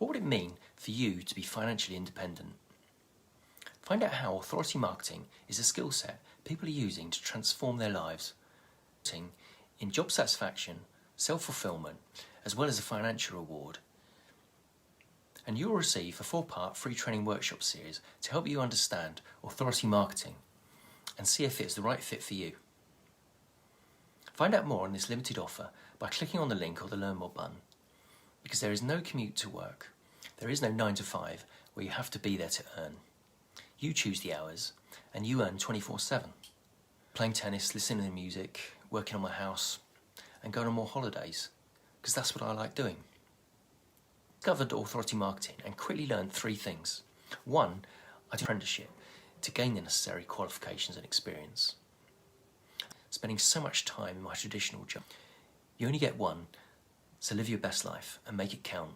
What would it mean for you to be financially independent? Find out how authority marketing is a skill set people are using to transform their lives in job satisfaction, self-fulfillment, as well as a financial reward. And you'll receive a 4-part free training workshop series to help you understand authority marketing and see if it's the right fit for you. Find out more on this limited offer by clicking on the link or the Learn More button. Because there is no commute to work. There is no 9 to 5 where you have to be there to earn. You choose the hours and you earn 24/7. Playing tennis, listening to music, working on my house and going on more holidays, because that's what I like doing. Discovered authority marketing and quickly learned 3 things. 1, I did an apprenticeship to gain the necessary qualifications and experience. Spending so much time in my traditional job. You only get one, so live your best life and make it count.